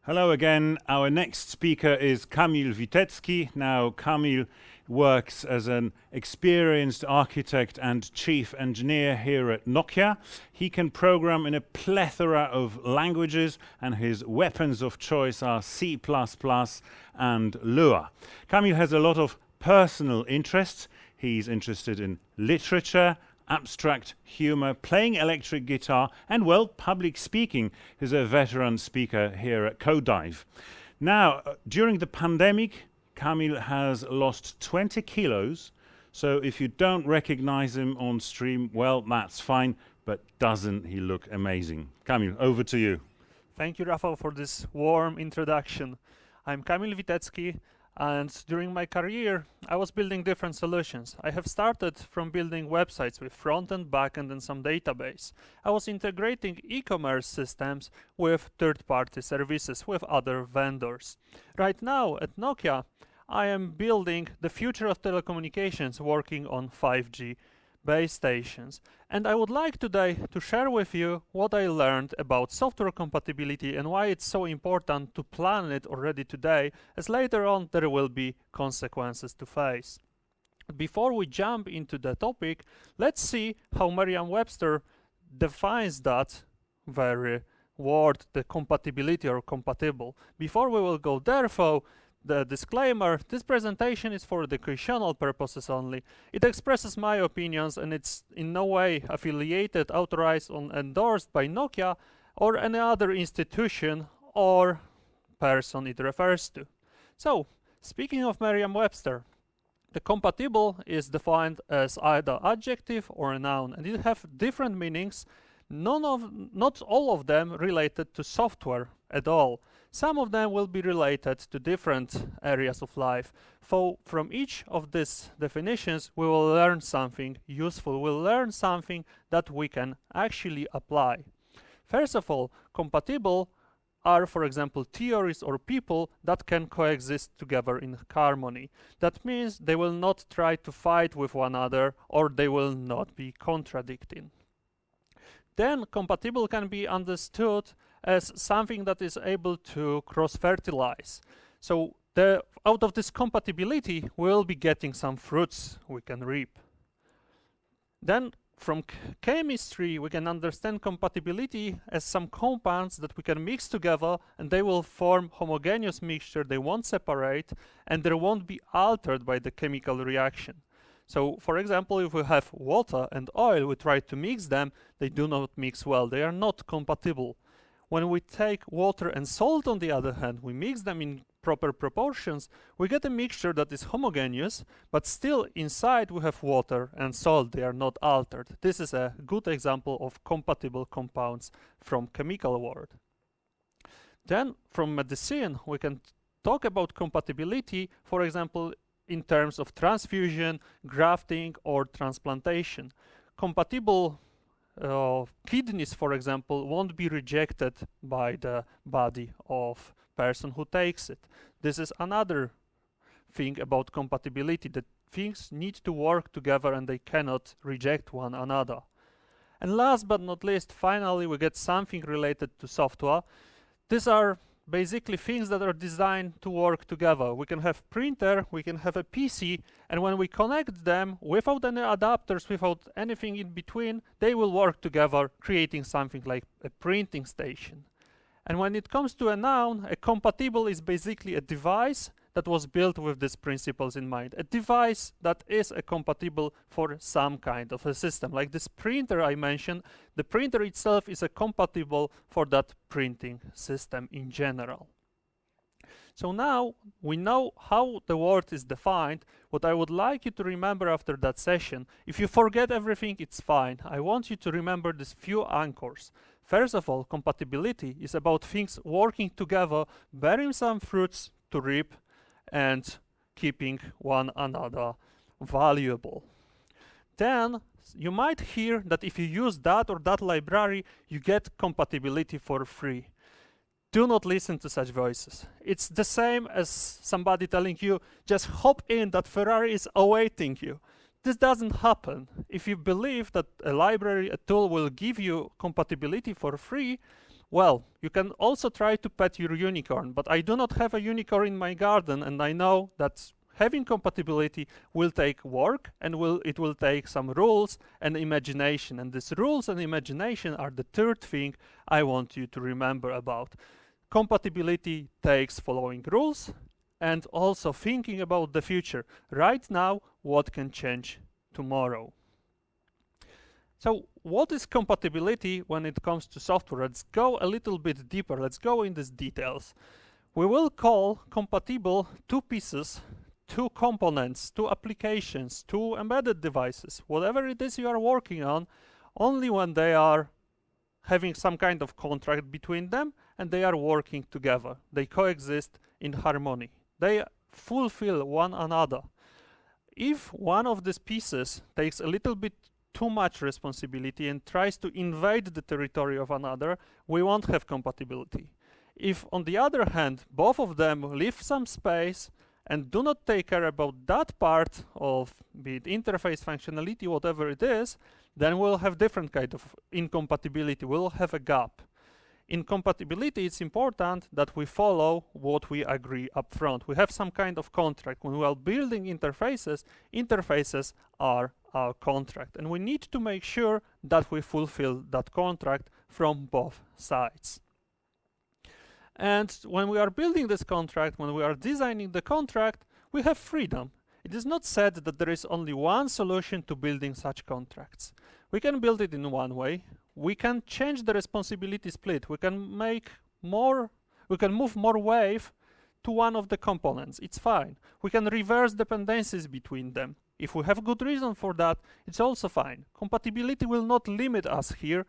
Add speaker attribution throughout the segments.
Speaker 1: Hello again. Our next speaker is Kamil Witecki. Now, Kamil works as an experienced architect and chief engineer here at Nokia. He can program in a plethora of languages, and his weapons of choice are C++ and Lua. Kamil has a lot of personal interests. He's interested in literature, abstract humor, playing electric guitar, and, well, public speaking. He's a veteran speaker here at Codive. Now, during the pandemic, Kamil has lost 20 kilos, so if you don't recognize him on stream, well, that's fine, but doesn't he look amazing? Kamil, over to you.
Speaker 2: Thank you, Rafał, for this warm introduction. I'm Kamil Witecki, and during my career, I was building different solutions. I have started from building websites with front-end, back-end, and some database. I was integrating e-commerce systems with third-party services, with other vendors. Right now, at Nokia, I am building the future of telecommunications working on 5G base stations. And I would like today to share with you what I learned about software compatibility and why it's so important to plan it already today, as later on there will be consequences to face. Before we jump into the topic, let's see how Merriam-Webster defines that very word, the compatibility or compatible. Before we will go there, though, the disclaimer: this presentation is for educational purposes only. It expresses my opinions and it's in no way affiliated, authorized, or endorsed by Nokia or any other institution or person it refers to. So, speaking of Merriam-Webster, the compatible is defined as either adjective or a noun, and it have different meanings, not all of them related to software at all. Some of them will be related to different areas of life. So from each of these definitions, we will learn something useful. We'll learn something that we can actually apply. First of all, compatible are, for example, theories or people that can coexist together in harmony. That means they will not try to fight with one another, or they will not be contradicting. Then compatible can be understood as something that is able to cross-fertilize. So out of this compatibility, we'll be getting some fruits we can reap. Then from chemistry, we can understand compatibility as some compounds that we can mix together, and they will form homogeneous mixture. They won't separate, and they won't be altered by the chemical reaction. So, for example, if we have water and oil, we try to mix them, they do not mix well. They are not compatible. When we take water and salt, on the other hand, we mix them in proper proportions, we get a mixture that is homogeneous, but still inside we have water and salt. They are not altered. This is a good example of compatible compounds from chemical world. Then, from medicine, we can talk about compatibility, for example, in terms of transfusion, grafting, or transplantation. Compatible kidneys, for example, won't be rejected by the body of person who takes it. This is another thing about compatibility, that things need to work together and they cannot reject one another. And last but not least, finally, we get something related to software. These are basically things that are designed to work together. We can have printer, we can have a PC, and when we connect them without any adapters, without anything in between, they will work together, creating something like a printing station. And when it comes to a noun, a compatible is basically a device that was built with these principles in mind. A device that is a compatible for some kind of a system. Like this printer I mentioned, the printer itself is a compatible for that printing system in general. So now we know how the word is defined. What I would like you to remember after that session, if you forget everything, it's fine. I want you to remember these few anchors. First of all, compatibility is about things working together, bearing some fruits to reap, and keeping one another valuable. Then you might hear that if you use that or that library, you get compatibility for free. Do not listen to such voices. It's the same as somebody telling you, just hop in, that Ferrari is awaiting you. This doesn't happen. If you believe that a library, a tool will give you compatibility for free, Well, you can also try to pet your unicorn, but I do not have a unicorn in my garden, and I know that having compatibility will take work, and it will take some rules and imagination. And these rules and imagination are the third thing I want you to remember about. Compatibility takes following rules and also thinking about the future. Right now, what can change tomorrow? So what is compatibility when it comes to software? Let's go a little bit deeper. Let's go in these details. We will call compatible two pieces, two components, two applications, two embedded devices, whatever it is you are working on, only when they are having some kind of contract between them and they are working together. They coexist in harmony. They fulfill one another. If one of these pieces takes a little bit too much responsibility and tries to invade the territory of another, we won't have compatibility. If, on the other hand, both of them leave some space and do not take care about that part of, be it interface, functionality, whatever it is, then we'll have different kind of incompatibility. We'll have a gap. In compatibility, it's important that we follow what we agree up front. We have some kind of contract. When we are building interfaces, interfaces are our contract. And we need to make sure that we fulfill that contract from both sides. And when we are building this contract, when we are designing the contract, we have freedom. It is not said that there is only one solution to building such contracts. We can build it in one way. We can change the responsibility split. We can move more wave to one of the components. It's fine. We can reverse dependencies between them. If we have good reason for that, it's also fine. Compatibility will not limit us here,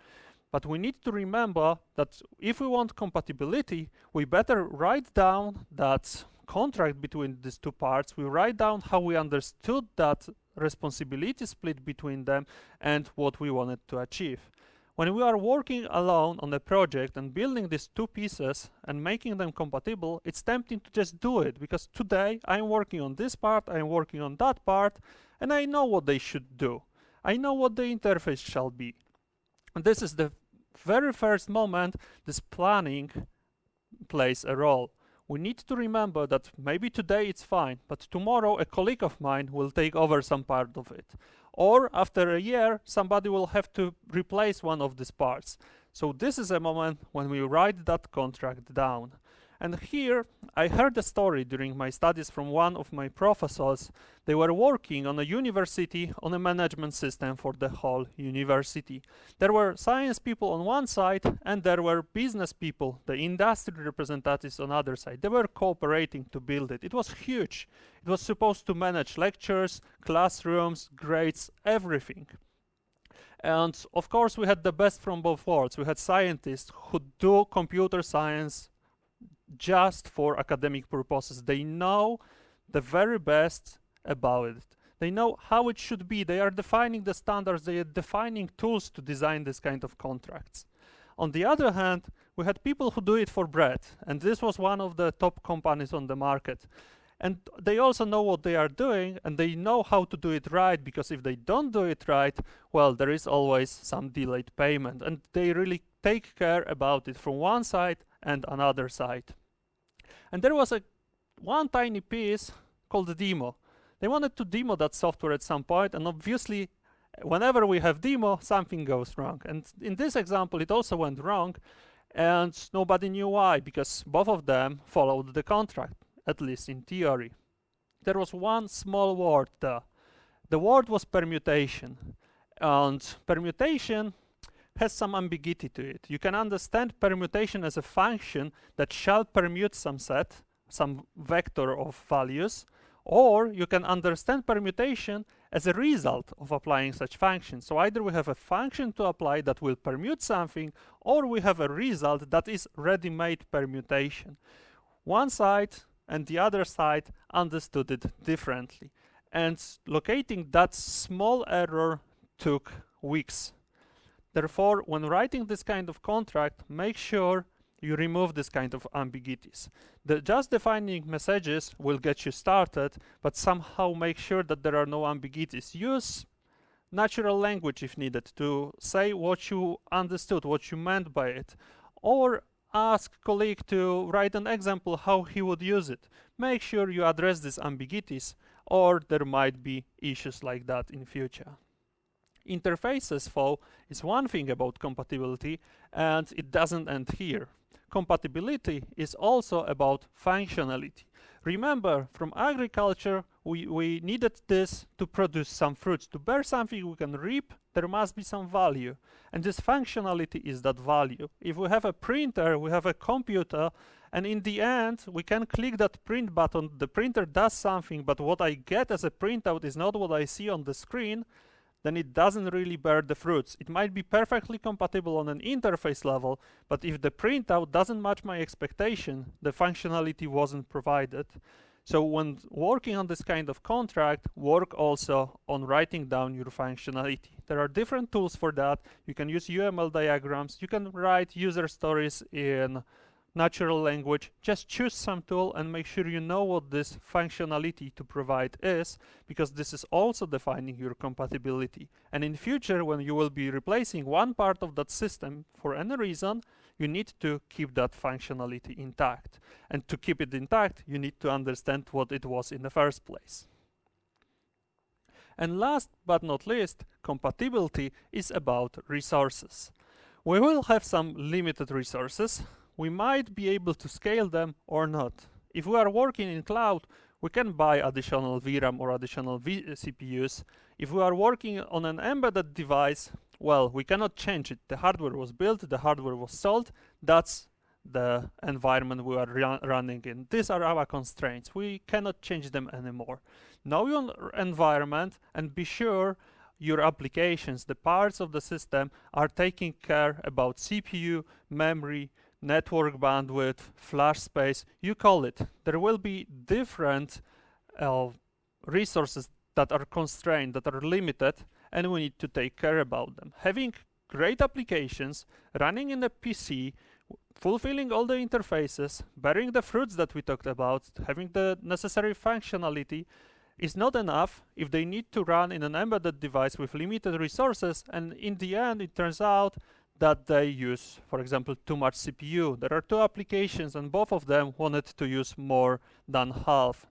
Speaker 2: but we need to remember that if we want compatibility, we better write down that contract between these two parts. We write down how we understood that responsibility split between them and what we wanted to achieve. When we are working alone on a project and building these two pieces and making them compatible, it's tempting to just do it, because today I'm working on this part, I'm working on that part, and I know what they should do. I know what the interface shall be. And this is the very first moment this planning plays a role. We need to remember that maybe today it's fine, but tomorrow a colleague of mine will take over some part of it. Or after a year, somebody will have to replace one of these parts. So this is a moment when we write that contract down. And here, I heard a story during my studies from one of my professors. They were working on a university on a management system for the whole university. There were science people on one side, and there were business people, the industry representatives on the other side. They were cooperating to build it. It was huge. It was supposed to manage lectures, classrooms, grades, everything. And of course, we had the best from both worlds. We had scientists who do computer science just for academic purposes. They know the very best about it. They know how it should be. They are defining the standards. They are defining tools to design this kind of contracts. On the other hand, we had people who do it for bread, and this was one of the top companies on the market. And they also know what they are doing, and they know how to do it right, because if they don't do it right, well, there is always some delayed payment, and they really take care about it from one side and another side. And there was one tiny piece called the demo. They wanted to demo that software at some point, and obviously, whenever we have demo, something goes wrong. And in this example, it also went wrong, and nobody knew why, because both of them followed the contract, at least in theory. There was one small word there. The word was permutation. And permutation has some ambiguity to it. You can understand permutation as a function that shall permute some set, some vector of values, or you can understand permutation as a result of applying such functions. So either we have a function to apply that will permute something, or we have a result that is ready-made permutation. One side and the other side understood it differently. And locating that small error took weeks. Therefore, when writing this kind of contract, make sure you remove this kind of ambiguities. Just defining messages will get you started, but somehow make sure that there are no ambiguities. Use natural language if needed to say what you understood, what you meant by it. or ask colleague to write an example how he would use it. Make sure you address these ambiguities, or there might be issues like that in future. Interfaces, though, is one thing about compatibility, and it doesn't end here. Compatibility is also about functionality. Remember, from agriculture, we needed this to produce some fruits. To bear something we can reap, there must be some value. And this functionality is that value. If we have a printer, we have a computer, and in the end, we can click that print button, the printer does something, but what I get as a printout is not what I see on the screen, then it doesn't really bear the fruits. It might be perfectly compatible on an interface level, but if the printout doesn't match my expectation, the functionality wasn't provided. So when working on this kind of contract, work also on writing down your functionality. There are different tools for that. You can use UML diagrams. You can write user stories in natural language. Just choose some tool and make sure you know what this functionality to provide is, because this is also defining your compatibility. And in future, when you will be replacing one part of that system for any reason, you need to keep that functionality intact. And to keep it intact, you need to understand what it was in the first place. And last but not least, compatibility is about resources. We will have some limited resources. We might be able to scale them or not. If we are working in cloud, we can buy additional VRAM or additional CPUs. If we are working on an embedded device, well, we cannot change it. The hardware was built, the hardware was sold. That's the environment we are running in. These are our constraints. We cannot change them anymore. Know your environment and be sure your applications, the parts of the system, are taking care about CPU, memory, network bandwidth, flash space, you call it. There will be different resources that are constrained, that are limited, and we need to take care about them. Having great applications running in a PC, fulfilling all the interfaces, bearing the fruits that we talked about, having the necessary functionality is not enough if they need to run in an embedded device with limited resources, and in the end it turns out that they use, for example, too much CPU. There are two applications and both of them wanted to use more than half.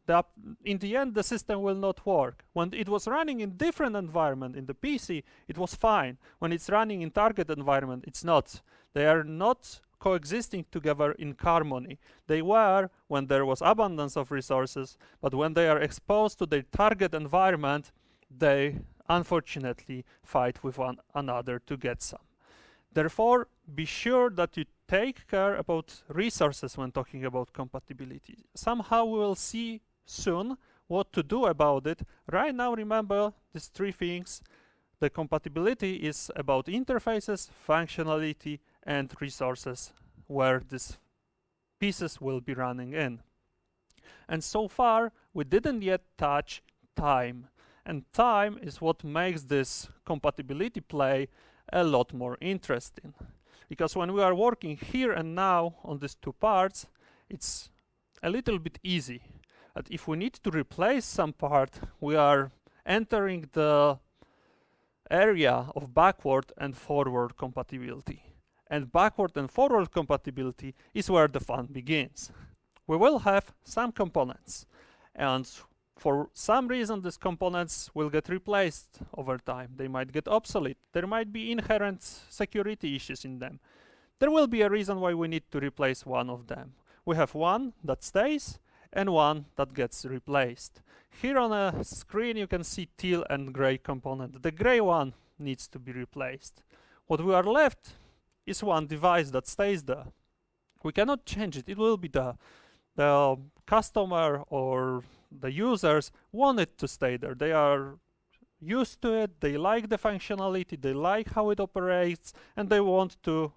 Speaker 2: In the end, the system will not work. When it was running in different environment in the PC, it was fine. When it's running in target environment, it's not. They are not coexisting together in harmony. They were when there was abundance of resources, but when they are exposed to their target environment, they unfortunately fight with one another to get some. Therefore, be sure that you take care about resources when talking about compatibility. Somehow we will see soon what to do about it. Right now, remember these three things. The compatibility is about interfaces, functionality, and resources where these pieces will be running in. And so far, we didn't yet touch time. And time is what makes this compatibility play a lot more interesting, because when we are working here and now on these two parts, it's a little bit easy. But if we need to replace some part, we are entering the area of backward and forward compatibility. And backward and forward compatibility is where the fun begins. We will have some components, and for some reason, these components will get replaced over time. They might get obsolete. There might be inherent security issues in them. There will be a reason why we need to replace one of them. We have one that stays and one that gets replaced. Here on a screen, you can see teal and gray component. The gray one needs to be replaced. What we are left is one device that stays there. We cannot change it. It will be the customer or the users want it to stay there. They are used to it, they like the functionality, they like how it operates, and they want to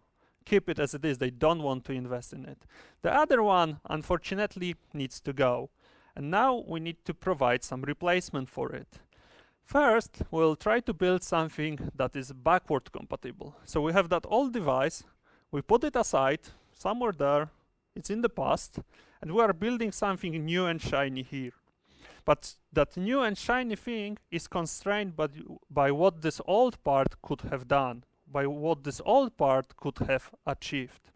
Speaker 2: keep it as it is. They don't want to invest in it. The other one, unfortunately, needs to go. And now we need to provide some replacement for it. First, we'll try to build something that is backward compatible. So we have that old device, we put it aside, somewhere there, it's in the past, and we are building something new and shiny here. But that new and shiny thing is constrained by what this old part could have done, by what this old part could have achieved.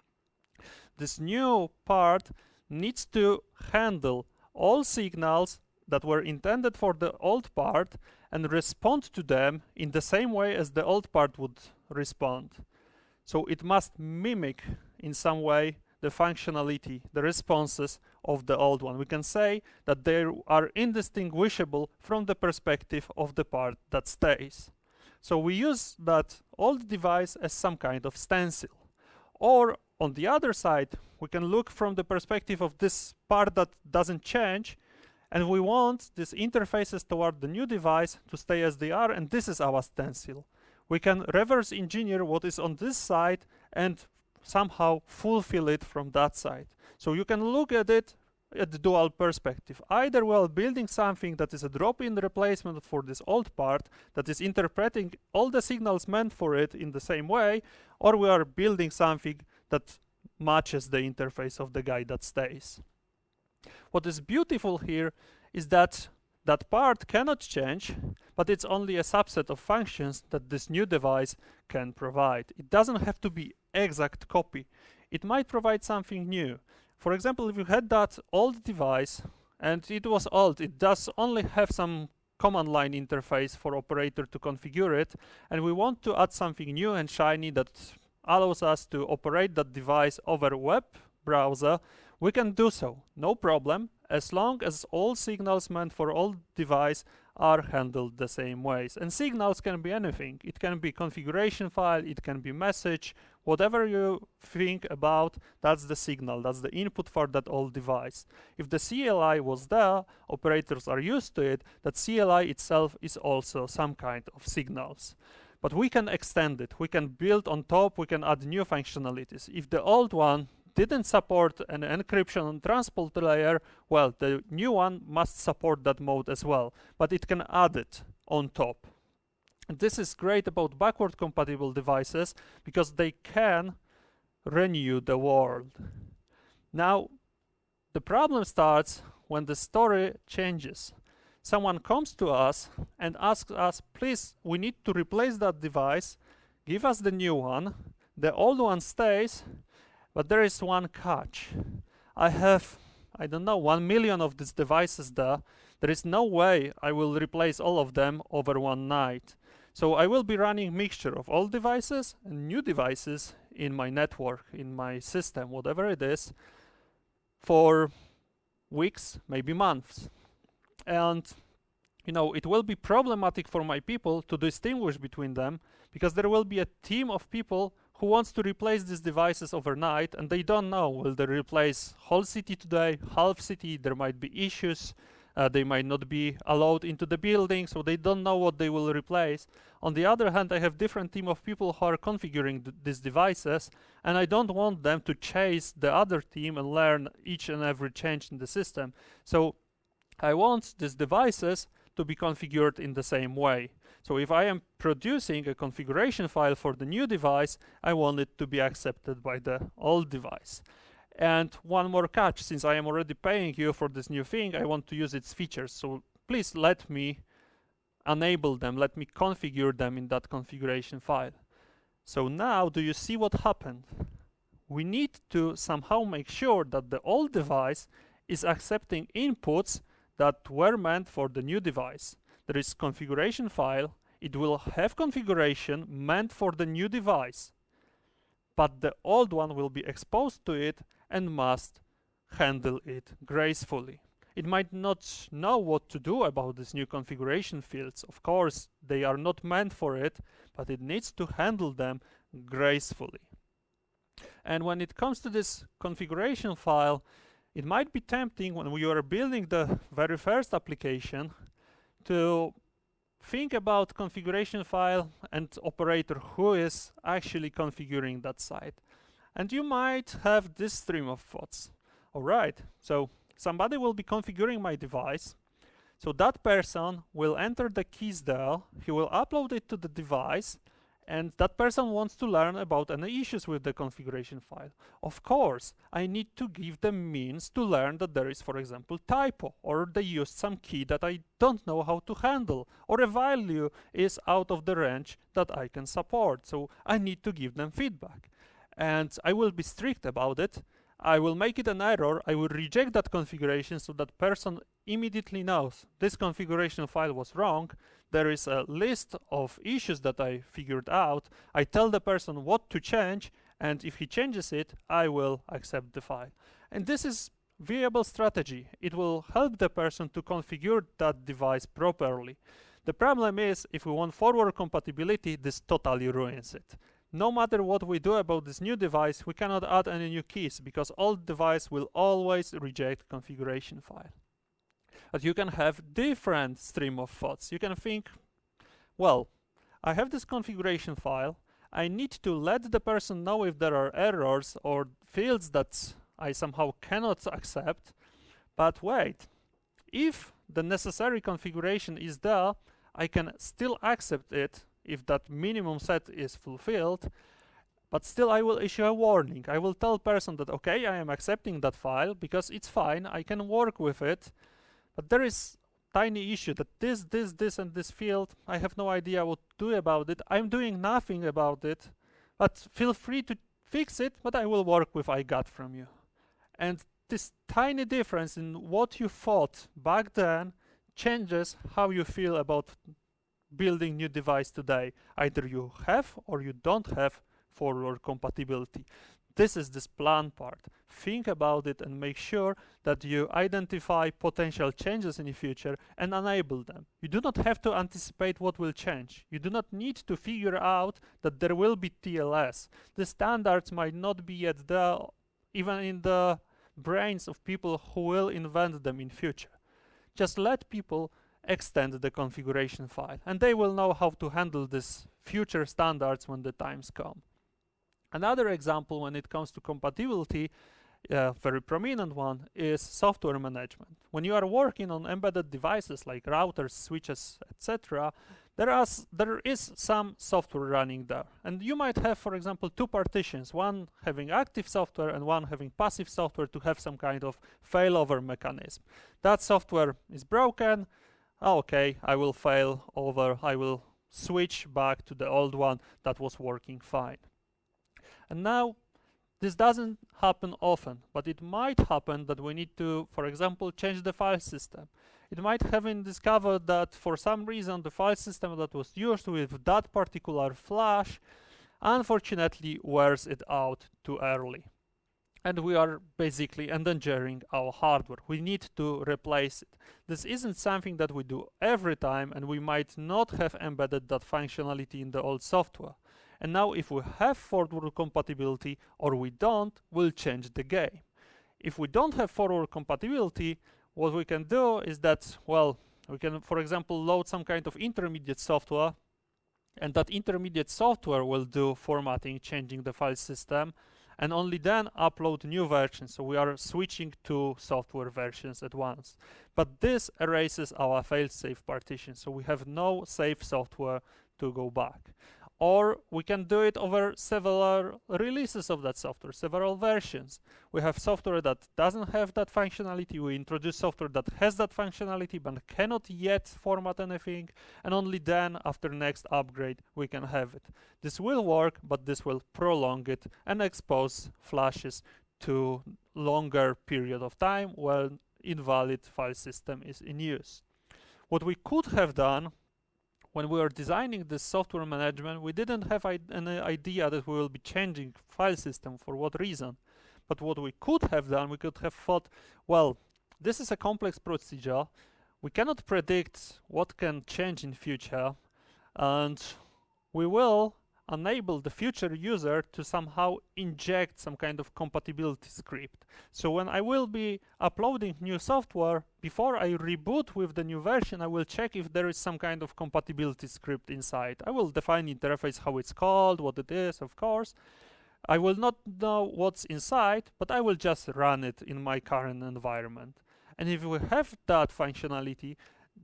Speaker 2: this new part needs to handle all signals that were intended for the old part and respond to them in the same way as the old part would respond. So it must mimic in some way the functionality, the responses of the old one. We can say that they are indistinguishable from the perspective of the part that stays. So we use that old device as some kind of stencil. Or on the other side, we can look from the perspective of this part that doesn't change, and we want these interfaces toward the new device to stay as they are, and this is our stencil. We can reverse engineer what is on this side and somehow fulfill it from that side. So you can look at it at the dual perspective. Either we are building something that is a drop-in replacement for this old part that is interpreting all the signals meant for it in the same way, or we are building something that matches the interface of the guy that stays. What is beautiful here is that that part cannot change, but it's only a subset of functions that this new device can provide. It doesn't have to be exact copy. It might provide something new. For example, if you had that old device and it was old, it does only have some command line interface for operator to configure it, and we want to add something new and shiny that allows us to operate that device over web browser, we can do so, no problem, as long as all signals meant for all device are handled the same ways. And signals can be anything. It can be configuration file, it can be message, whatever you think about, that's the signal, that's the input for that old device. If the CLI was there, operators are used to it, that CLI itself is also some kind of signals. But we can extend it, we can build on top, we can add new functionalities. If the old one didn't support an encryption and transport layer, well, the new one must support that mode as well, but it can add it on top. And this is great about backward compatible devices because they can renew the world. Now, the problem starts when the story changes. Someone comes to us and asks us, please, we need to replace that device, give us the new one, the old one stays, but there is one catch. I have, I don't know, 1 million of these devices there. There is no way I will replace all of them over one night. So I will be running mixture of old devices and new devices in my network, in my system, whatever it is, for weeks, maybe months. And you know, it will be problematic for my people to distinguish between them because there will be a team of people who wants to replace these devices overnight, and they don't know, will they replace whole city today, half city, there might be issues, they might not be allowed into the building, so they don't know what they will replace. On the other hand, I have different team of people who are configuring these devices, and I don't want them to chase the other team and learn each and every change in the system. So I want these devices to be configured in the same way. So if I am producing a configuration file for the new device, I want it to be accepted by the old device. And one more catch, since I am already paying you for this new thing, I want to use its features. So please let me enable them, let me configure them in that configuration file. So now, do you see what happened? We need to somehow make sure that the old device is accepting inputs that were meant for the new device. There is configuration file, it will have configuration meant for the new device, but the old one will be exposed to it and must handle it gracefully. It might not know what to do about these new configuration fields. Of course, they are not meant for it, but it needs to handle them gracefully. And when it comes to this configuration file, it might be tempting when you are building the very first application to think about configuration file and operator who is actually configuring that site. And you might have this stream of thoughts. All right, so somebody will be configuring my device. So that person will enter the keys there, he will upload it to the device, and that person wants to learn about any issues with the configuration file. Of course, I need to give them means to learn that there is, for example, typo, or they used some key that I don't know how to handle, or a value is out of the range that I can support. So I need to give them feedback. And I will be strict about it. I will make it an error, I will reject that configuration so that person immediately knows this configuration file was wrong. There is a list of issues that I figured out. I tell the person what to change, and if he changes it, I will accept the file. And this is viable strategy. It will help the person to configure that device properly. The problem is, if we want forward compatibility, this totally ruins it. No matter what we do about this new device, we cannot add any new keys because old device will always reject configuration file. But you can have different stream of thoughts. You can think, well, I have this configuration file. I need to let the person know if there are errors or fields that I somehow cannot accept. But wait, if the necessary configuration is there, I can still accept it if that minimum set is fulfilled, but still I will issue a warning. I will tell person that, okay, I am accepting that file because it's fine, I can work with it, but there is tiny issue that this and this field, I have no idea what to do about it. I'm doing nothing about it, but feel free to fix it, but I will work with I got from you. And this tiny difference in what you thought back then changes how you feel about building new device today. Either you have or you don't have forward compatibility. This is this plan part. Think about it and make sure that you identify potential changes in the future and enable them. You do not have to anticipate what will change. You do not need to figure out that there will be TLS. The standards might not be yet there, even in the brains of people who will invent them in future. Just let people extend the configuration file, and they will know how to handle this future standards when the times come. Another example when it comes to compatibility, very prominent one, is software management. When you are working on embedded devices like routers, switches, etc., there is some software running there. And you might have, for example, two partitions, one having active software and one having passive software to have some kind of failover mechanism. That software is broken. Okay, I will fail over, I will switch back to the old one that was working fine. And now, this doesn't happen often, but it might happen that we need to, for example, change the file system. It might have been discovered that for some reason the file system that was used with that particular flash unfortunately wears it out too early. And we are basically endangering our hardware. We need to replace it. This isn't something that we do every time, and we might not have embedded that functionality in the old software. And now if we have forward compatibility or we don't, we'll change the game. If we don't have forward compatibility, what we can do is that, well, we can, for example, load some kind of intermediate software, and that intermediate software will do formatting, changing the file system, and only then upload new versions. So we are switching to software versions at once. But this erases our fail-safe partition, so we have no safe software to go back. Or we can do it over several releases of that software, several versions. We have software that doesn't have that functionality. We introduce software that has that functionality but cannot yet format anything. And only then, after next upgrade, we can have it. This will work, but this will prolong it and expose flashes to longer period of time when invalid file system is in use. What we could have done when we were designing this software management, we didn't have any idea that we will be changing file system for what reason. But what we could have done, we could have thought, well, this is a complex procedure. We cannot predict what can change in future, and we will enable the future user to somehow inject some kind of compatibility script. So when I will be uploading new software, before I reboot with the new version, I will check if there is some kind of compatibility script inside. I will define interface, how it's called, what it is, of course. I will not know what's inside, but I will just run it in my current environment. And if we have that functionality,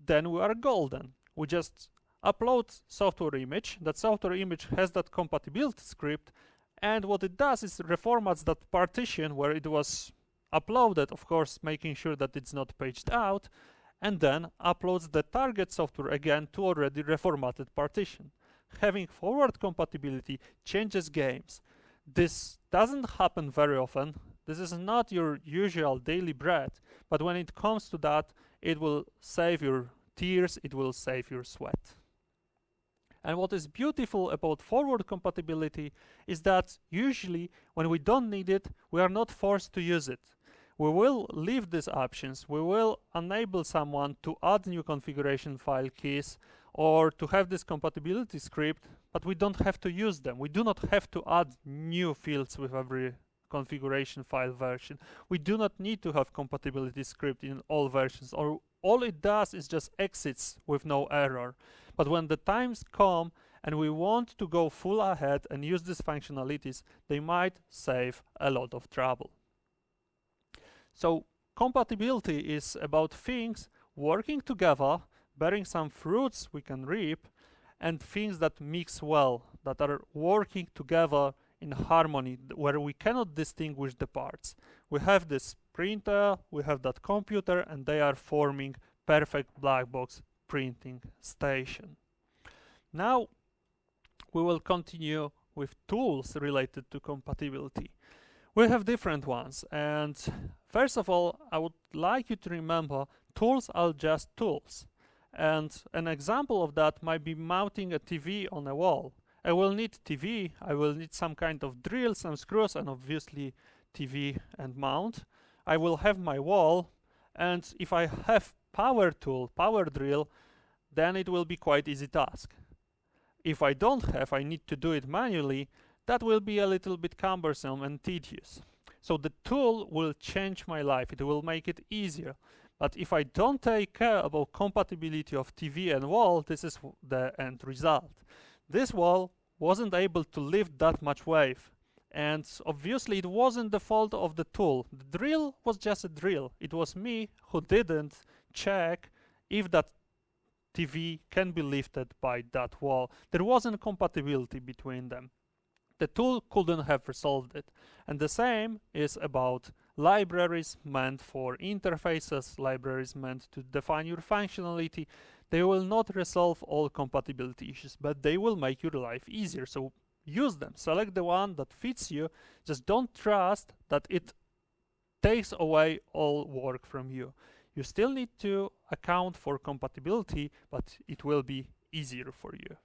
Speaker 2: then we are golden. We just upload software image. That software image has that compatibility script, and what it does is reformats that partition where it was uploaded, of course making sure that it's not paged out, and then uploads the target software again to already reformatted partition. Having forward compatibility changes games. This doesn't happen very often. This is not your usual daily bread, but when it comes to that, it will save your tears, it will save your sweat. And what is beautiful about forward compatibility is that usually when we don't need it, we are not forced to use it. We will leave these options. We will enable someone to add new configuration file keys or to have this compatibility script, but we don't have to use them. We do not have to add new fields with every configuration file version. We do not need to have compatibility script in all versions, or all it does is just exits with no error. But when the times come and we want to go full ahead and use these functionalities, they might save a lot of trouble. So compatibility is about things working together, bearing some fruits we can reap, and things that mix well, that are working together in harmony, where we cannot distinguish the parts. We have this printer, we have that computer, and they are forming perfect black box printing station. Now we will continue with tools related to compatibility. We have different ones, and first of all, I would like you to remember tools are just tools. And an example of that might be mounting a TV on a wall. I will need TV, I will need some kind of drill, some screws, and obviously TV and mount. I will have my wall, and if I have power tool, power drill, then it will be quite easy task. If I don't have, I need to do it manually, that will be a little bit cumbersome and tedious. So the tool will change my life, it will make it easier. But if I don't take care about compatibility of TV and wall, this is the end result. This wall wasn't able to lift that much weight, and obviously it wasn't the fault of the tool. The drill was just a drill. It was me who didn't check if that TV can be lifted by that wall. There wasn't compatibility between them. The tool couldn't have resolved it. And the same is about libraries meant for interfaces, libraries meant to define your functionality. They will not resolve all compatibility issues, but they will make your life easier. So use them. Select the one that fits you. Just don't trust that it takes away all work from you. You still need to account for compatibility, but it will be easier for you.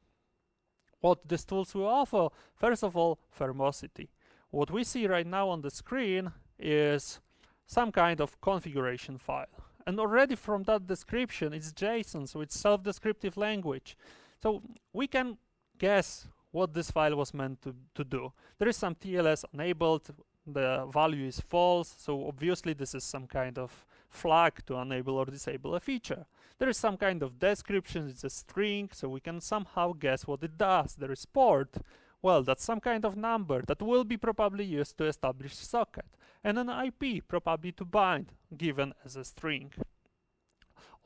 Speaker 2: What these tools will offer, first of all, verbosity. What we see right now on the screen is some kind of configuration file. And already from that description, it's JSON, so it's self-descriptive language. So we can guess what this file was meant to do. There is some TLS enabled, the value is false, so obviously this is some kind of flag to enable or disable a feature. There is some kind of description, it's a string, so we can somehow guess what it does. There is port, well, that's some kind of number that will be probably used to establish socket, and an IP probably to bind, given as a string.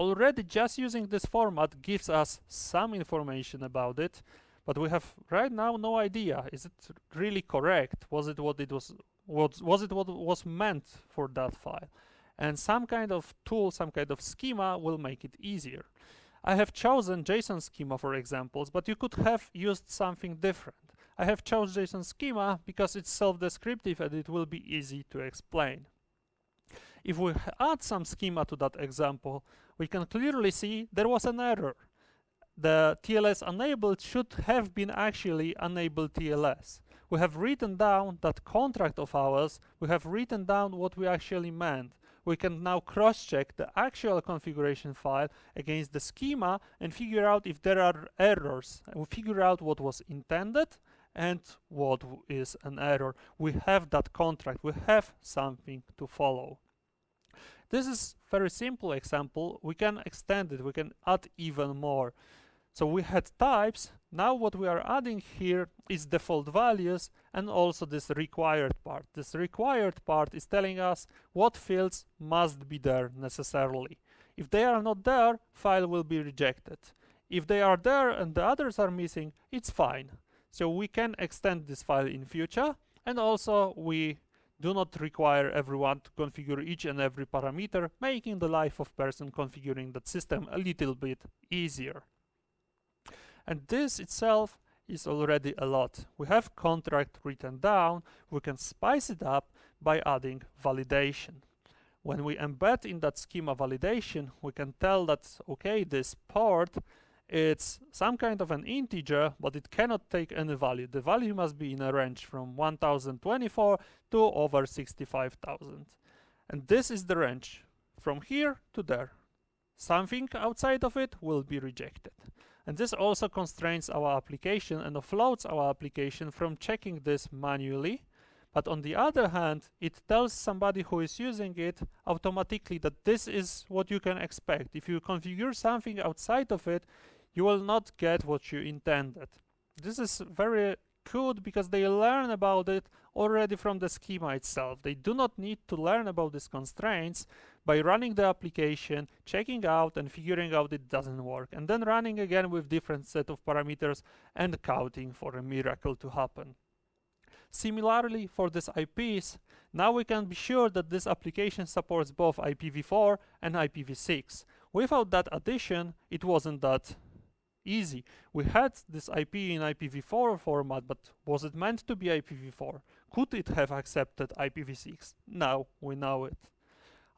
Speaker 2: Already just using this format gives us some information about it, but we have right now no idea. Is it really correct? Was it what was meant for that file? And some kind of tool, some kind of schema will make it easier. I have chosen JSON schema for examples, but you could have used something different. I have chosen JSON schema because it's self-descriptive and it will be easy to explain. If we add some schema to that example, we can clearly see there was an error. The TLS enabled should have been actually enabled TLS. We have written down that contract of ours, we have written down what we actually meant. We can now cross-check the actual configuration file against the schema and figure out if there are errors. And we figure out what was intended and what is an error. We have that contract, we have something to follow. This is a very simple example. We can extend it, we can add even more. So we had types. Now what we are adding here is default values and also this required part. This required part is telling us what fields must be there necessarily. If they are not there, file will be rejected. If they are there and the others are missing, it's fine. So we can extend this file in future, and also we do not require everyone to configure each and every parameter, making the life of person configuring that system a little bit easier. And this itself is already a lot. We have contract written down. We can spice it up by adding validation. When we embed in that schema validation, we can tell that, okay, this port, it's some kind of an integer, but it cannot take any value. The value must be in a range from 1024 to over 65,000. And this is the range from here to there. Something outside of it will be rejected. And this also constrains our application and offloads our application from checking this manually. But on the other hand, it tells somebody who is using it automatically that this is what you can expect. If you configure something outside of it, you will not get what you intended. This is very good because they learn about it already from the schema itself. They do not need to learn about these constraints by running the application, checking out and figuring out it doesn't work, and then running again with different set of parameters and counting for a miracle to happen. Similarly, for these IPs, now we can be sure that this application supports both IPv4 and IPv6. Without that addition, it wasn't that easy. We had this IP in IPv4 format, but was it meant to be IPv4? Could it have accepted IPv6? Now we know it.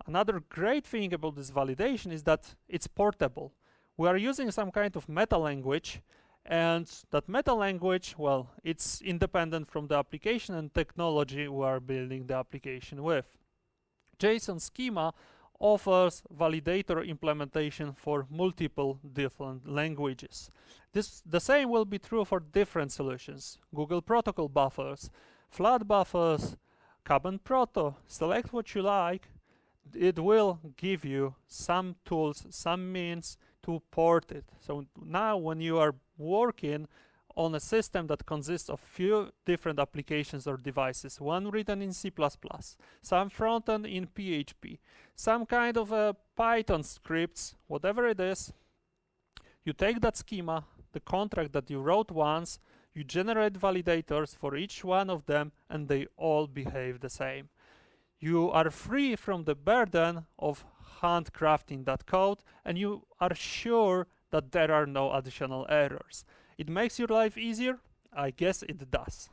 Speaker 2: Another great thing about this validation is that it's portable. We are using some kind of meta language, and that meta language, well, it's independent from the application and technology we are building the application with. JSON schema offers validator implementation for multiple different languages. The same will be true for different solutions. Google Protocol buffers, flat buffers, Carbon Proto, select what you like. It will give you some tools, some means to port it. So now when you are working on a system that consists of few different applications or devices, one written in C++, some front-end in PHP, some kind of a Python scripts, whatever it is, you take that schema, the contract that you wrote once, you generate validators for each one of them, and they all behave the same. You are free from the burden of handcrafting that code, and you are sure that there are no additional errors. It makes your life easier? I guess it does.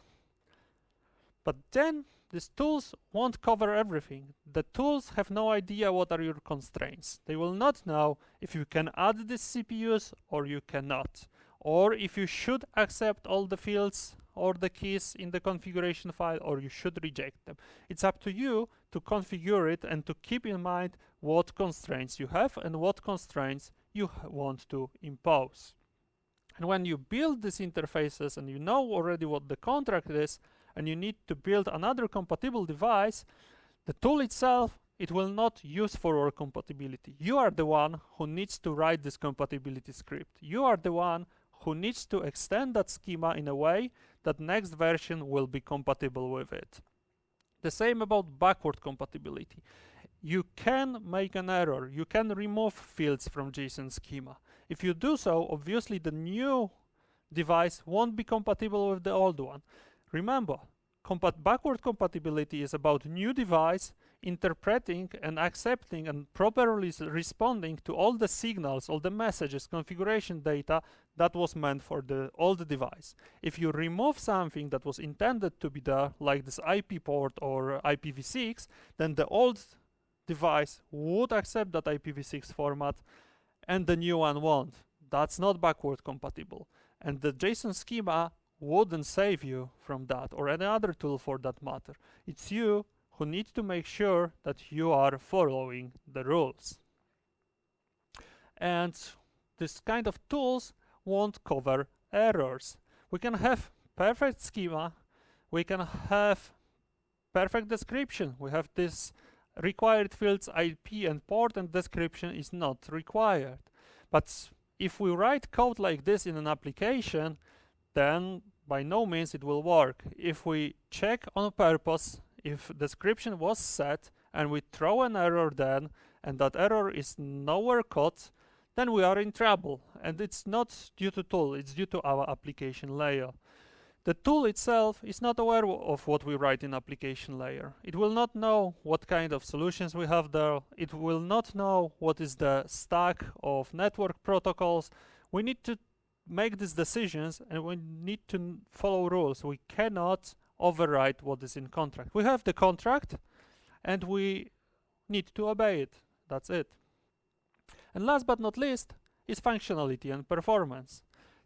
Speaker 2: But then these tools won't cover everything. The tools have no idea what are your constraints. They will not know if you can add these CPUs or you cannot, or if you should accept all the fields or the keys in the configuration file, or you should reject them. It's up to you to configure it and to keep in mind what constraints you have and what constraints you want to impose. And when you build these interfaces and you know already what the contract is, and you need to build another compatible device, the tool itself, it will not use forward compatibility. You are the one who needs to write this compatibility script. You are the one who needs to extend that schema in a way that next version will be compatible with it. The same about backward compatibility. You can make an error. You can remove fields from JSON schema. If you do so, obviously the new device won't be compatible with the old one. Remember, backward compatibility is about new device interpreting and accepting and properly responding to all the signals, all the messages, configuration data that was meant for the old device. If you remove something that was intended to be there, like this IP port or IPv6, then the old device would accept that IPv6 format and the new one won't. That's not backward compatible. And the JSON schema wouldn't save you from that, or any other tool for that matter. It's you who need to make sure that you are following the rules. And this kind of tools won't cover errors. We can have perfect schema, we can have perfect description. We have this required fields IP and port, and description is not required. But if we write code like this in an application, then by no means it will work. If we check on purpose if description was set and we throw an error then, and that error is nowhere caught, then we are in trouble. And it's not due to tool, it's due to our application layer. The tool itself is not aware of what we write in application layer. It will not know what kind of solutions we have there. It will not know what is the stack of network protocols. We need to make these decisions and we need to follow rules. We cannot override what is in contract. We have the contract and we need to obey it. That's it. And last but not least is functionality and performance.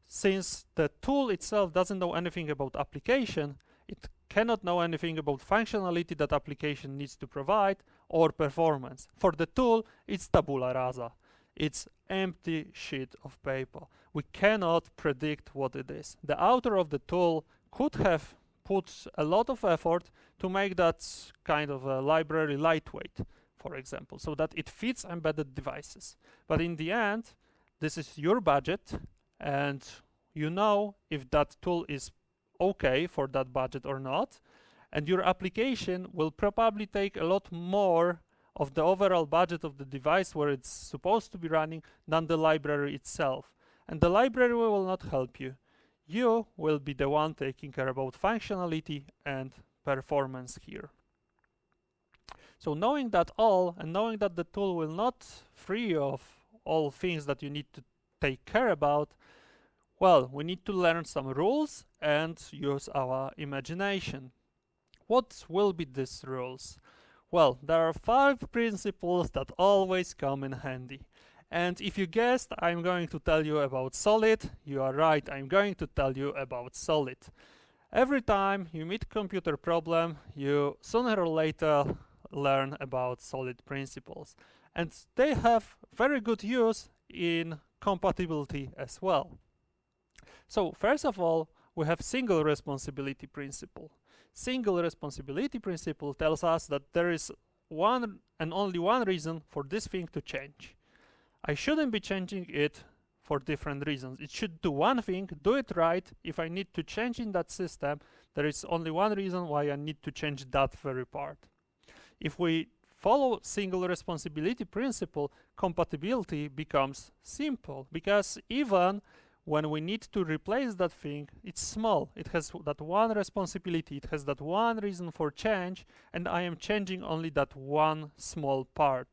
Speaker 2: Since the tool itself doesn't know anything about application, it cannot know anything about functionality that application needs to provide or performance. For the tool, it's tabula rasa. It's empty sheet of paper. We cannot predict what it is. The author of the tool could have put a lot of effort to make that kind of a library lightweight, for example, so that it fits embedded devices. But in the end, this is your budget, and you know if that tool is okay for that budget or not, and your application will probably take a lot more of the overall budget of the device where it's supposed to be running than the library itself. And the library will not help you. You will be the one taking care about functionality and performance here. So knowing that all, and knowing that the tool will not free you of all things that you need to take care about, well, we need to learn some rules and use our imagination. What will be these rules? Well, there are 5 principles that always come in handy. And if you guessed I'm going to tell you about solid, you are right, I'm going to tell you about solid. Every time you meet a computer problem, you sooner or later learn about solid principles. And they have very good use in compatibility as well. So first of all, we have single responsibility principle. Single responsibility principle tells us that there is one and only one reason for this thing to change. I shouldn't be changing it for different reasons. It should do one thing, do it right. If I need to change in that system, there is only one reason why I need to change that very part. If we follow single responsibility principle, compatibility becomes simple, because even when we need to replace that thing, it's small. It has that one responsibility, it has that one reason for change, and I am changing only that one small part.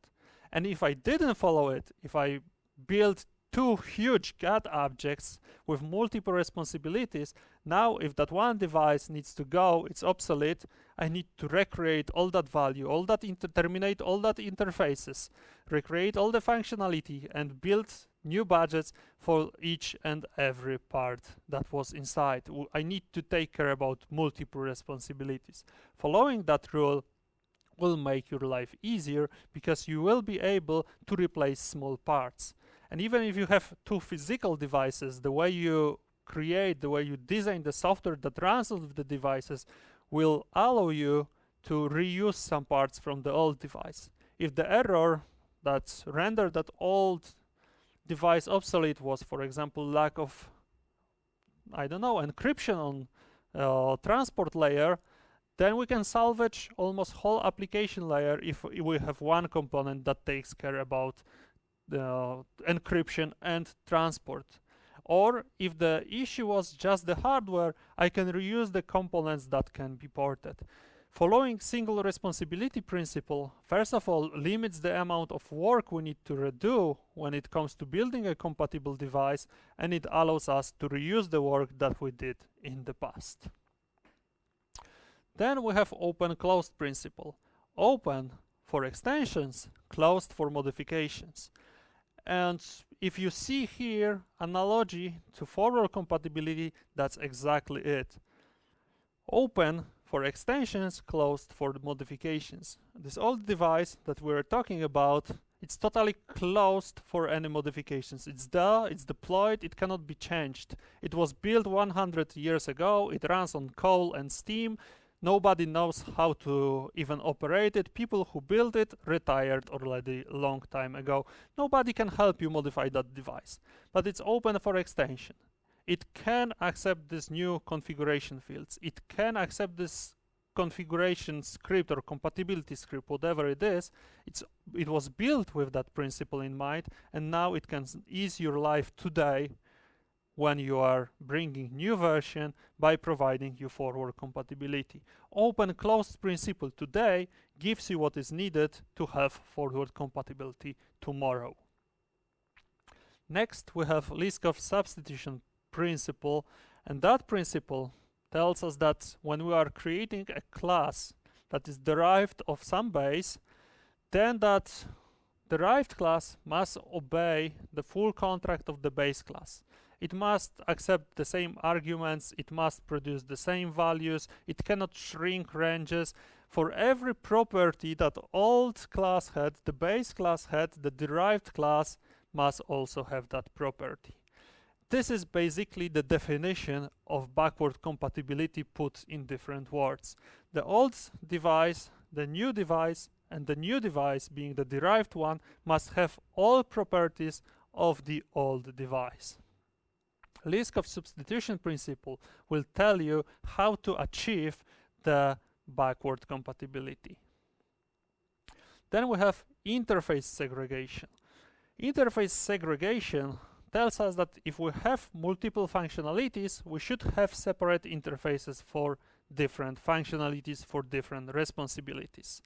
Speaker 2: And if I didn't follow it, if I build 2 huge GATT objects with multiple responsibilities, now if that one device needs to go, it's obsolete, I need to recreate all that value, all that terminate all that interfaces, recreate all the functionality, and build new budgets for each and every part that was inside. I need to take care about multiple responsibilities. Following that rule will make your life easier, because you will be able to replace small parts. And even if you have 2 physical devices, the way you create, the way you design the software that runs on the devices will allow you to reuse some parts from the old device. If the error that rendered that old device obsolete was, for example, lack of, I don't know, encryption on transport layer, then we can salvage almost whole application layer if we have one component that takes care about the encryption and transport. Or if the issue was just the hardware, I can reuse the components that can be ported. Following single responsibility principle, first of all, limits the amount of work we need to redo when it comes to building a compatible device, and it allows us to reuse the work that we did in the past. Then we have open-closed principle. Open for extensions, closed for modifications. And if you see here analogy to forward compatibility, that's exactly it. Open for extensions, closed for the modifications. This old device that we're talking about, it's totally closed for any modifications. It's there, it's deployed, it cannot be changed. It was built 100 years ago, it runs on coal and steam. Nobody knows how to even operate it. People who built it retired already a long time ago. Nobody can help you modify that device. But it's open for extension. It can accept this new configuration fields. It can accept this configuration script or compatibility script, whatever it is. It was built with that principle in mind, and now it can ease your life today when you are bringing new version by providing you forward compatibility. Open-closed principle today gives you what is needed to have forward compatibility tomorrow. Next, we have list of substitution principle, and that principle tells us that when we are creating a class that is derived of some base, then that derived class must obey the full contract of the base class. It must accept the same arguments, it must produce the same values, it cannot shrink ranges. For every property that old class had, the base class had, the derived class must also have that property. This is basically the definition of backward compatibility put in different words. The old device, the new device, and the new device, being the derived one, must have all properties of the old device. Liskov substitution principle will tell you how to achieve the backward compatibility. Then we have interface segregation. Interface segregation tells us that if we have multiple functionalities, we should have separate interfaces for different functionalities, for different responsibilities.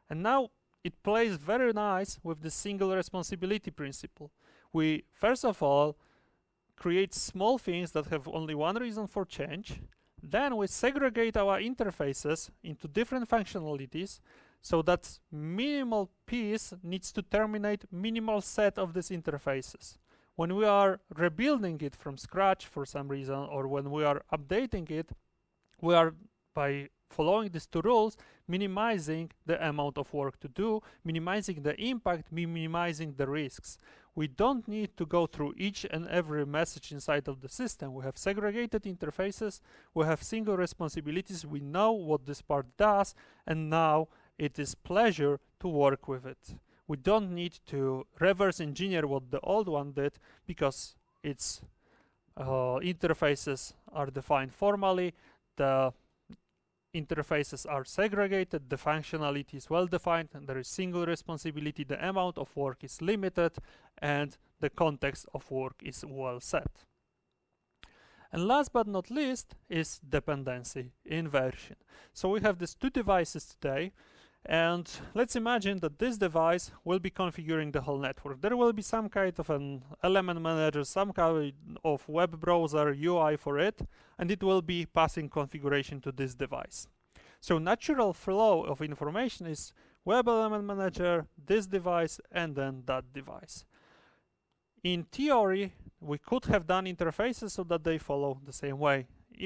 Speaker 2: And now it plays very nice with the single responsibility principle. We first of all create small things that have only one reason for change. Then we segregate our interfaces into different functionalities so that minimal piece needs to terminate minimal set of these interfaces. When we are rebuilding it from scratch for some reason, or when we are updating it, we are, by following these two rules, minimizing the amount of work to do, minimizing the impact, minimizing the risks. We don't need to go through each and every message inside of the system. We have segregated interfaces, we have single responsibilities, we know what this part does, and now it is pleasure to work with it. We don't need to reverse engineer what the old one did because its interfaces are defined formally, the interfaces are segregated, the functionality is well defined, and there is single responsibility, the amount of work is limited, and the context of work is well set. And last but not least is dependency inversion. So we have these two devices today, and let's imagine that this device will be configuring the whole network. There will be some kind of an element manager, some kind of web browser UI for it, and it will be passing configuration to this device. So natural flow of information is web element manager, this device, and then that device. In theory, we could have done interfaces so that they follow the same way.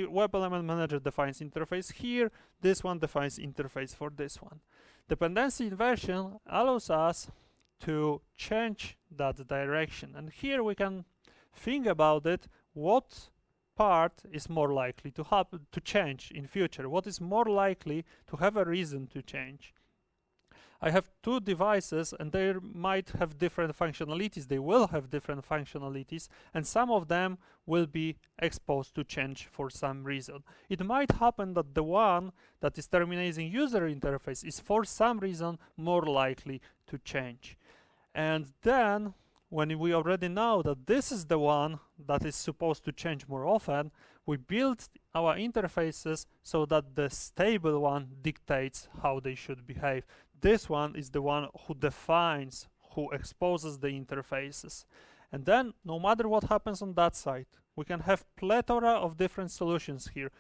Speaker 2: Web element manager defines interface here, this one defines interface for this one. Dependency inversion allows us to change that direction, and here we can think about it, what part is more likely to happen, to change in future, what is more likely to have a reason to change. I have two devices and they might have different functionalities, they will have different functionalities, and some of them will be exposed to change for some reason. It might happen that the one that is terminating user interface is for some reason more likely to change. And then, when we already know that this is the one that is supposed to change more often, we build our interfaces so that the stable one dictates how they should behave. This one is the one who defines, who exposes the interfaces. And then, no matter what happens on that side, we can have plethora of different solutions here,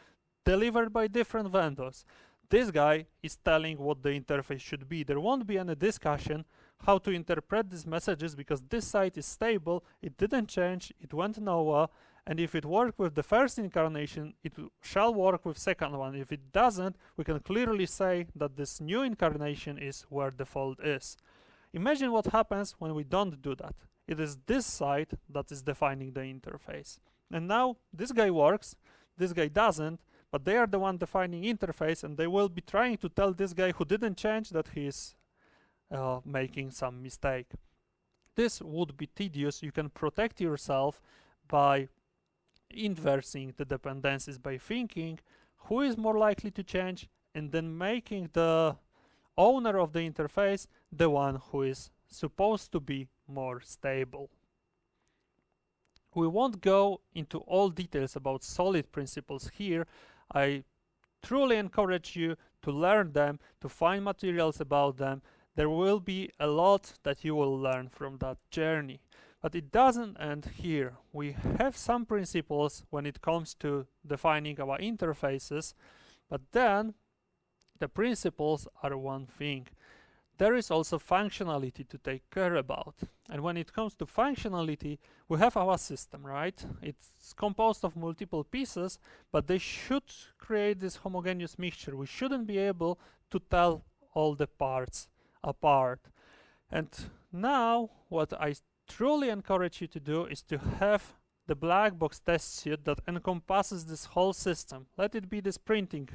Speaker 2: delivered by different vendors. This guy is telling what the interface should be. There won't be any discussion how to interpret these messages because this site is stable, it didn't change, it went nowhere, and if it worked with the first incarnation, it shall work with second one. If it doesn't, we can clearly say that this new incarnation is where default is. Imagine what happens when we don't do that. It is this side that is defining the interface. And now this guy works, this guy doesn't, but they are the one defining interface, and they will be trying to tell this guy who didn't change that he is making some mistake. This would be tedious. You can protect yourself by inversing the dependencies, by thinking who is more likely to change and then making the owner of the interface the one who is supposed to be more stable. We won't go into all details about solid principles here. I truly encourage you to learn them, to find materials about them. There will be a lot that you will learn from that journey. But it doesn't end here. We have some principles when it comes to defining our interfaces, but then the principles are one thing. There is also functionality to take care about. And when it comes to functionality, we have our system, right? It's composed of multiple pieces, but they should create this homogeneous mixture. We shouldn't be able to tell all the parts apart. And now, what I truly encourage you to do is to have the black box test suite that encompasses this whole system. Let it be this printing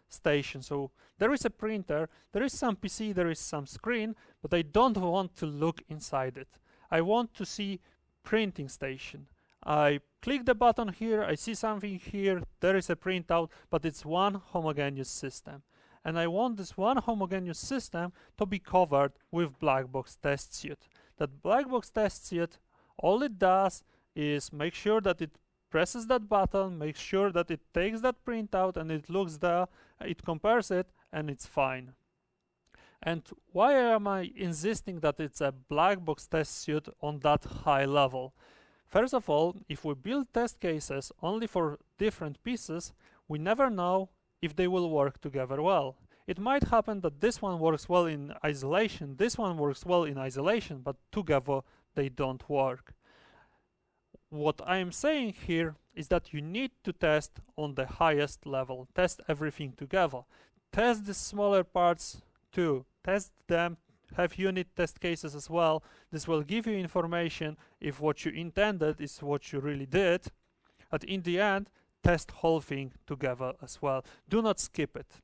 Speaker 2: station. So there is a printer, there is some PC, there is some screen, but I don't want to look inside it. I want to see printing station. I click the button here, I see something here, there is a printout, but it's one homogeneous system. And I want this one homogeneous system to be covered with black box test suite. That black box test suite, all it does is make sure that it presses that button, makes sure that it takes that printout and it looks there, it compares it, and it's fine. And why am I insisting that it's a black box test suite on that high level? First of all, if we build test cases only for different pieces, we never know if they will work together well. It might happen that this one works well in isolation, this one works well in isolation, but together they don't work. What I am saying here is that you need to test on the highest level, test everything together. Test the smaller parts too, test them, have unit test cases as well. This will give you information if what you intended is what you really did. But in the end, test whole thing together as well. Do not skip it.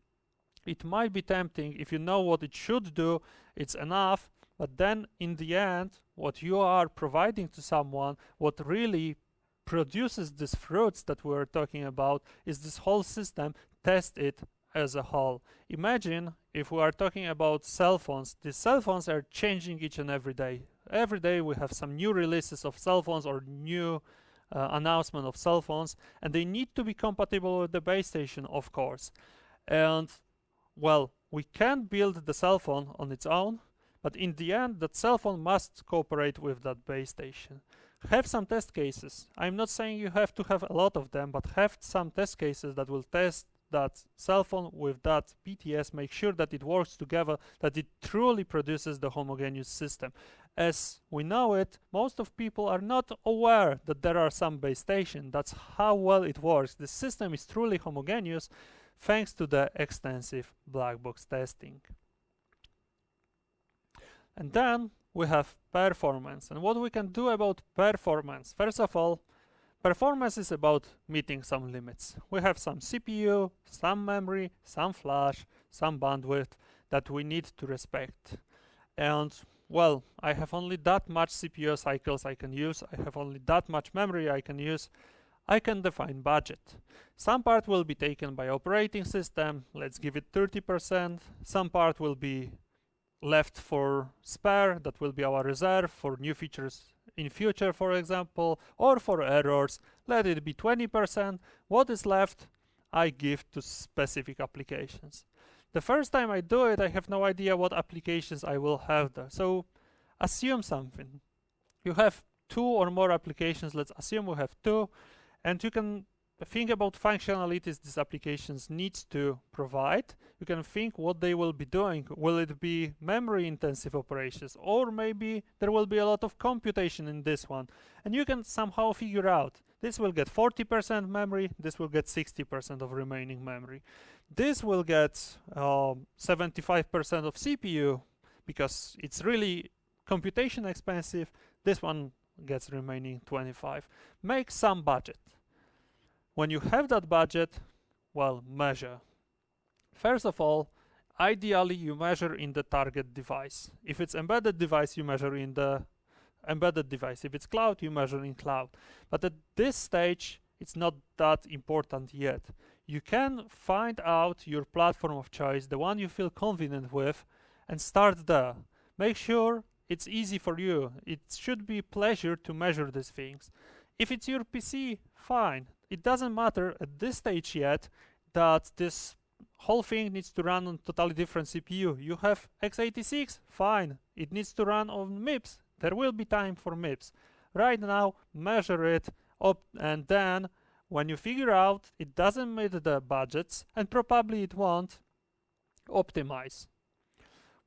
Speaker 2: It might be tempting if you know what it should do, it's enough, but then in the end, what you are providing to someone, what really produces these fruits that we're talking about is this whole system. Test it as a whole. Imagine if we are talking about cell phones. These cell phones are changing each and every day. Every day we have some new releases of cell phones or new announcement of cell phones, and they need to be compatible with the base station, of course. And well, we can build the cell phone on its own, but in the end, that cell phone must cooperate with that base station. Have some test cases. I'm not saying you have to have a lot of them, but have some test cases that will test that cell phone with that BTS, make sure that it works together, that it truly produces the homogeneous system. As we know it, most of people are not aware that there are some base stations. That's how well it works. The system is truly homogeneous thanks to the extensive black box testing. And then we have performance. And what we can do about performance? First of all, performance is about meeting some limits. We have some CPU, some memory, some flash, some bandwidth that we need to respect. And well, I have only that much CPU cycles I can use. I have only that much memory I can use. I can define budget. Some part will be taken by operating system. Let's give it 30%. Some part will be left for spare. That will be our reserve for new features in future, for example, or for errors. Let it be 20%. What is left, I give to specific applications. The first time I do it, I have no idea what applications I will have there. So assume something. You have 2 or more applications. Let's assume we have 2. And you can think about functionalities these applications need to provide. You can think what they will be doing. Will it be memory intensive operations? Or maybe there will be a lot of computation in this one. And you can somehow figure out this will get 40% memory, this will get 60% of remaining memory. This will get 75% of CPU because it's really computation expensive. This one gets remaining 25. Make some budget. When you have that budget, well, measure. First of all, ideally you measure in the target device. If it's embedded device, you measure in the embedded device. If it's cloud, you measure in cloud. But at this stage, it's not that important yet. You can find out your platform of choice, the one you feel confident with, and start there. Make sure it's easy for you. It should be a pleasure to measure these things. If it's your PC, fine. It doesn't matter at this stage yet that this whole thing needs to run on totally different CPU. You have x86, fine. It needs to run on MIPS. There will be time for MIPS. Right now, measure it and then when you figure out it doesn't meet the budgets, and probably it won't, optimize.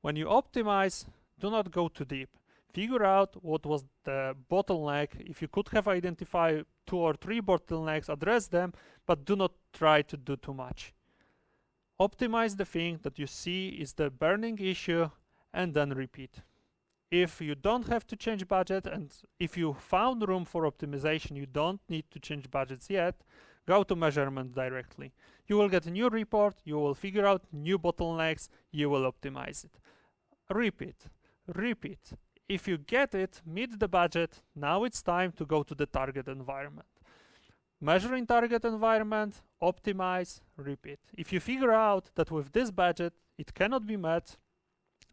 Speaker 2: When you optimize, do not go too deep. Figure out what was the bottleneck. If you could have identified 2 or 3 bottlenecks, address them, but do not try to do too much. Optimize the thing that you see is the burning issue and then repeat. If you don't have to change budget, and if you found room for optimization, you don't need to change budgets yet, go to measurement directly. You will get a new report, you will figure out new bottlenecks, you will optimize it. Repeat, repeat. If you get it, meet the budget, now it's time to go to the target environment. Measure in target environment, optimize, repeat. If you figure out that with this budget it cannot be met,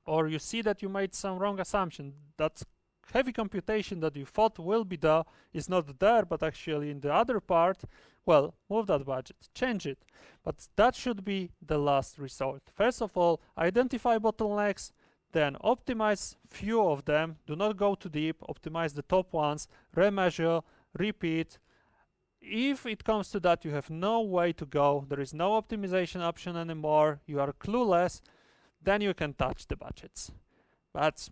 Speaker 2: or you see that you made some wrong assumption, that heavy computation that you thought will be there is not there, but actually in the other part, well, move that budget, change it. But that should be the last resort. First of all, identify bottlenecks, then optimize few of them, do not go too deep, optimize the top ones, remeasure, repeat. If it comes to that, you have no way to go, there is no optimization option anymore, you are clueless, then you can touch the budgets. But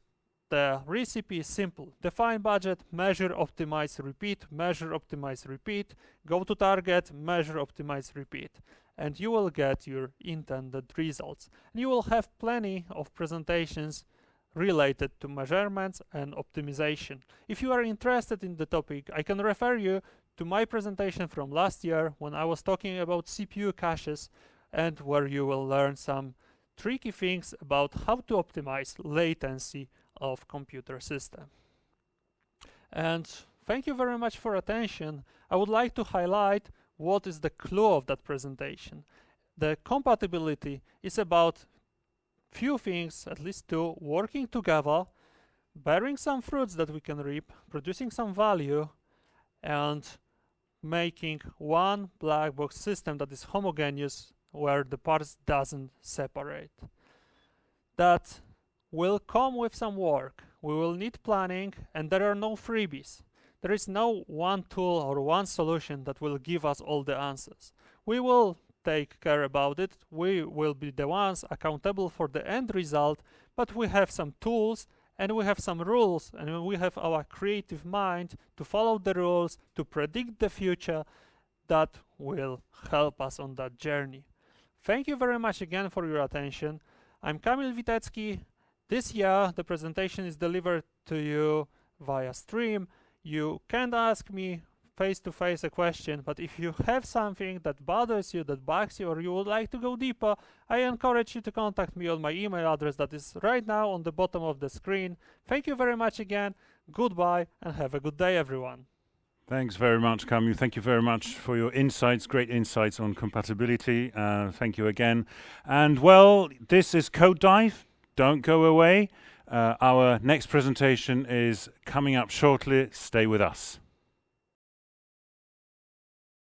Speaker 2: the recipe is simple. Define budget, measure, optimize, repeat, measure, optimize, repeat, go to target, measure, optimize, repeat, and you will get your intended results. And you will have plenty of presentations related to measurements and optimization. If you are interested in the topic, I can refer you to my presentation from last year when I was talking about CPU caches, and where you will learn some tricky things about how to optimize latency of computer system. And thank you very much for attention. I would like to highlight what is the clue of that presentation. The compatibility is about few things, at least 2, working together, bearing some fruits that we can reap, producing some value, and making one black box system that is homogeneous, where the parts doesn't separate. That will come with some work. We will need planning, and there are no freebies. There is no one tool or one solution that will give us all the answers. We will take care about it. We will be the ones accountable for the end result, but we have some tools and we have some rules, and we have our creative mind to follow the rules, to predict the future, that will help us on that journey. Thank you very much again for your attention. I'm Kamil Witecki. This year the presentation is delivered to you via stream. You can't ask me face-to-face a question, but if you have something that bothers you, that bugs you, or you would like to go deeper, I encourage you to contact me on my email address that is right now on the bottom of the screen. Thank you very much again. Goodbye and have a good day, everyone.
Speaker 1: Thanks very much, Kamil. Thank you very much for your insights, great insights on compatibility. Thank you again. And well, this is Code Dive. Don't go away. Our next presentation is coming up shortly. Stay with us.